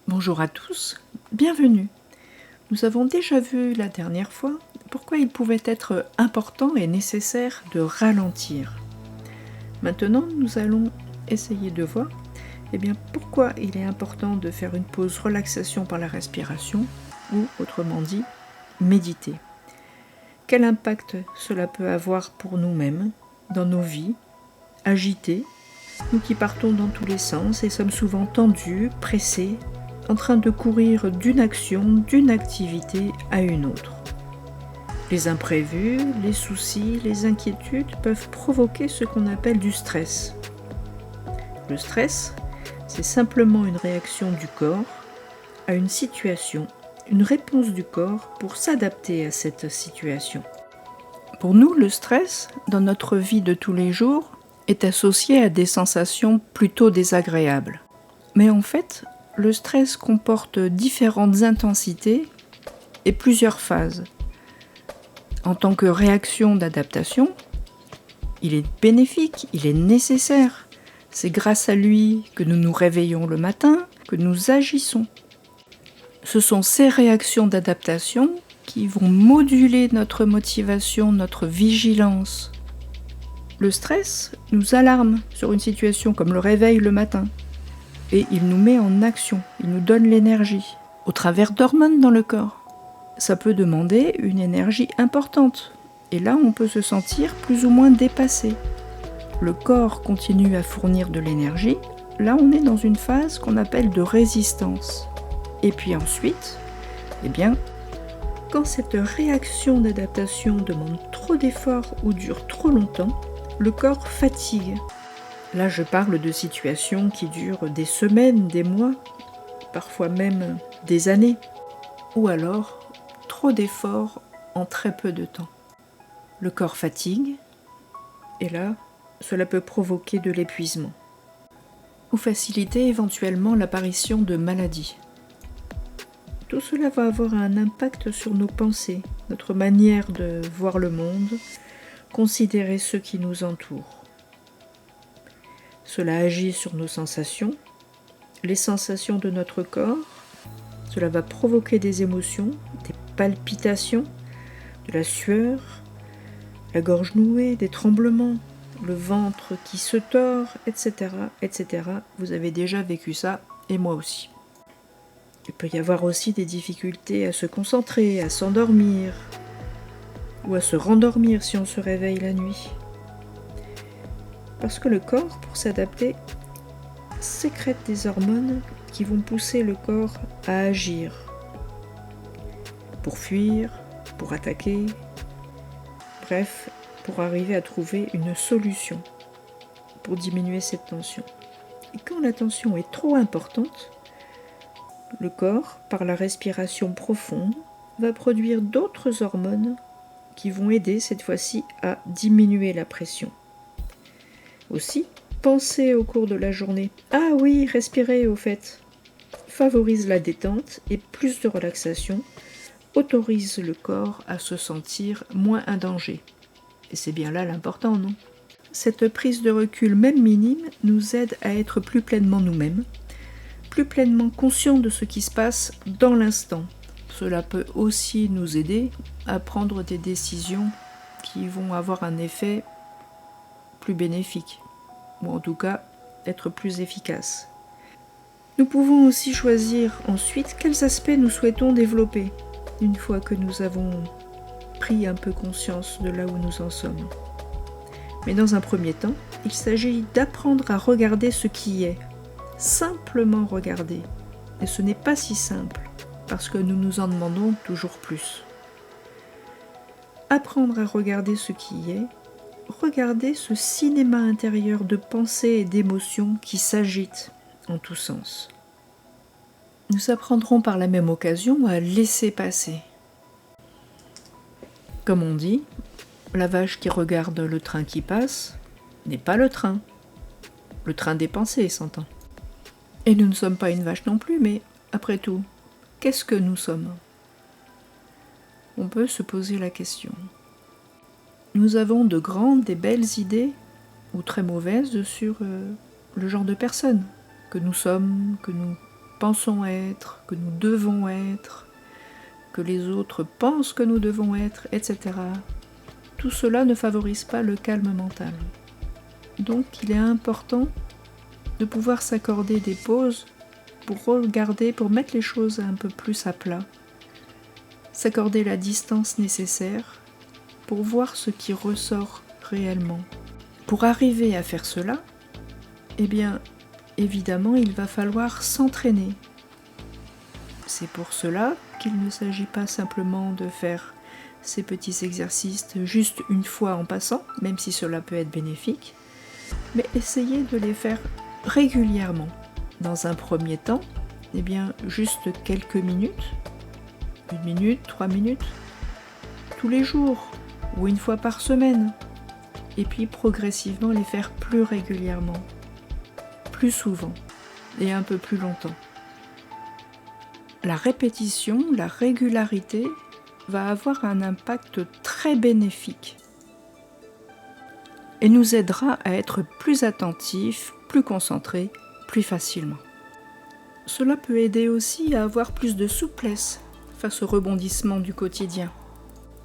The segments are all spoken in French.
Bonjour à tous, bienvenue. Nous avons déjà vu la dernière fois pourquoi il pouvait être important et nécessaire de ralentir. Maintenant, nous allons essayer de voir pourquoi il est important de faire une pause relaxation par la respiration ou, autrement dit, méditer. Quel impact cela peut avoir pour nous-mêmes, dans nos vies, agités, nous qui partons dans tous les sens et sommes souvent tendus, pressés, en train de courir d'une action, d'une activité à une autre. Les imprévus, les soucis, les inquiétudes peuvent provoquer ce qu'on appelle du stress. Le stress, c'est simplement une réaction du corps à une situation, une réponse du corps pour s'adapter à cette situation. Pour nous, le stress, dans notre vie de tous les jours, est associé à des sensations plutôt désagréables. Mais en fait, le stress comporte différentes intensités et plusieurs phases. En tant que réaction d'adaptation, il est bénéfique, il est nécessaire. C'est grâce à lui que nous nous réveillons le matin, que nous agissons. Ce sont ces réactions d'adaptation qui vont moduler notre motivation, notre vigilance. Le stress nous alarme sur une situation comme le réveil le matin. Et il nous met en action, il nous donne l'énergie, au travers d'hormones dans le corps. Ça peut demander une énergie importante, et là on peut se sentir plus ou moins dépassé. Le corps continue à fournir de l'énergie, là on est dans une phase qu'on appelle de résistance. Et puis ensuite, quand cette réaction d'adaptation demande trop d'efforts ou dure trop longtemps, le corps fatigue. Là, je parle de situations qui durent des semaines, des mois, parfois même des années, ou alors trop d'efforts en très peu de temps. Le corps fatigue, et là, cela peut provoquer de l'épuisement, ou faciliter éventuellement l'apparition de maladies. Tout cela va avoir un impact sur nos pensées, notre manière de voir le monde, considérer ceux qui nous entourent. Cela agit sur nos sensations, les sensations de notre corps. Cela va provoquer des émotions, des palpitations, de la sueur, la gorge nouée, des tremblements, le ventre qui se tord, etc., etc. Vous avez déjà vécu ça, et moi aussi. Il peut y avoir aussi des difficultés à se concentrer, à s'endormir, ou à se rendormir si on se réveille la nuit. Parce que le corps, pour s'adapter, sécrète des hormones qui vont pousser le corps à agir, pour fuir, pour attaquer, bref, pour arriver à trouver une solution, pour diminuer cette tension. Et quand la tension est trop importante, le corps, par la respiration profonde, va produire d'autres hormones qui vont aider cette fois-ci à diminuer la pression. Aussi, pensez au cours de la journée. Ah oui, respirer au fait favorise la détente et plus de relaxation, autorise le corps à se sentir moins en danger. Et c'est bien là l'important, non ? Cette prise de recul, même minime, nous aide à être plus pleinement nous-mêmes, plus pleinement conscients de ce qui se passe dans l'instant. Cela peut aussi nous aider à prendre des décisions qui vont avoir un effet plus bénéfique, ou en tout cas être plus efficace. Nous pouvons aussi choisir ensuite quels aspects nous souhaitons développer, une fois que nous avons pris un peu conscience de là où nous en sommes. Mais dans un premier temps, il s'agit d'apprendre à regarder ce qui est, simplement regarder. Et ce n'est pas si simple, parce que nous nous en demandons toujours plus. Apprendre à regarder ce qui est, regarder ce cinéma intérieur de pensées et d'émotions qui s'agitent en tous sens. Nous apprendrons par la même occasion à laisser passer. Comme on dit, la vache qui regarde le train qui passe n'est pas le train des pensées s'entend. Et nous ne sommes pas une vache non plus, mais après tout, qu'est-ce que nous sommes ? On peut se poser la question. Nous avons de grandes et belles idées, ou très mauvaises, sur le genre de personnes que nous sommes, que nous pensons être, que nous devons être, que les autres pensent que nous devons être, etc. Tout cela ne favorise pas le calme mental. Donc il est important de pouvoir s'accorder des pauses pour regarder, pour mettre les choses un peu plus à plat, s'accorder la distance nécessaire pour voir ce qui ressort réellement. Pour arriver à faire cela, eh bien, évidemment, il va falloir s'entraîner. C'est pour cela qu'il ne s'agit pas simplement de faire ces petits exercices juste une fois en passant, même si cela peut être bénéfique, mais essayer de les faire régulièrement. Dans un premier temps, eh bien, juste quelques minutes, 1 minute, 3 minutes, tous les jours ou une fois par semaine, et puis progressivement les faire plus régulièrement, plus souvent et un peu plus longtemps. La répétition, la régularité va avoir un impact très bénéfique et nous aidera à être plus attentifs, plus concentrés, plus facilement. Cela peut aider aussi à avoir plus de souplesse face aux rebondissements du quotidien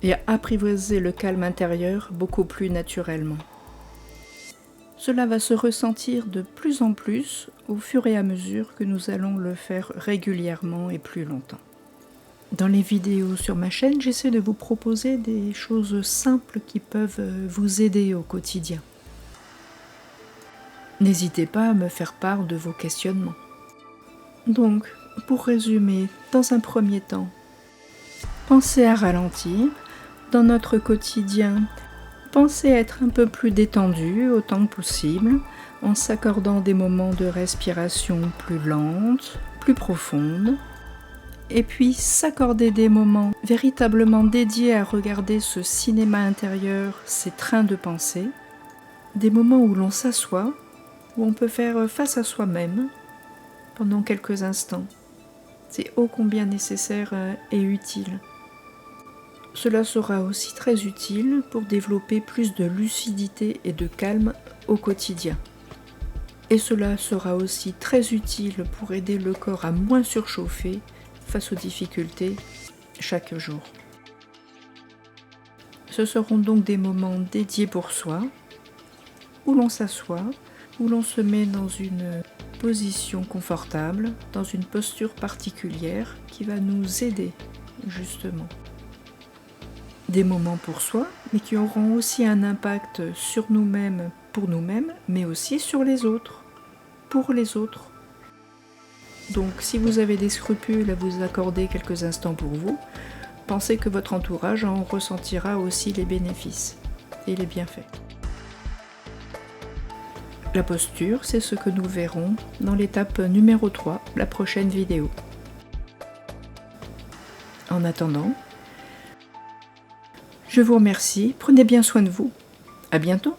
et à apprivoiser le calme intérieur beaucoup plus naturellement. Cela va se ressentir de plus en plus au fur et à mesure que nous allons le faire régulièrement et plus longtemps. Dans les vidéos sur ma chaîne, j'essaie de vous proposer des choses simples qui peuvent vous aider au quotidien. N'hésitez pas à me faire part de vos questionnements. Donc, pour résumer, dans un premier temps, pensez à ralentir. Dans notre quotidien, pensez à être un peu plus détendu autant que possible, en s'accordant des moments de respiration plus lente, plus profonde, et puis s'accorder des moments véritablement dédiés à regarder ce cinéma intérieur, ces trains de pensée, des moments où l'on s'assoit, où on peut faire face à soi-même pendant quelques instants. C'est ô combien nécessaire et utile. Cela sera aussi très utile pour développer plus de lucidité et de calme au quotidien. Et cela sera aussi très utile pour aider le corps à moins surchauffer face aux difficultés chaque jour. Ce seront donc des moments dédiés pour soi, où l'on s'assoit, où l'on se met dans une position confortable, dans une posture particulière qui va nous aider justement. Des moments pour soi, mais qui auront aussi un impact sur nous-mêmes, pour nous-mêmes, mais aussi sur les autres, pour les autres. Donc si vous avez des scrupules à vous accorder quelques instants pour vous, pensez que votre entourage en ressentira aussi les bénéfices et les bienfaits. La posture, c'est ce que nous verrons dans l'étape numéro 3, la prochaine vidéo. En attendant, je vous remercie, prenez bien soin de vous. À bientôt.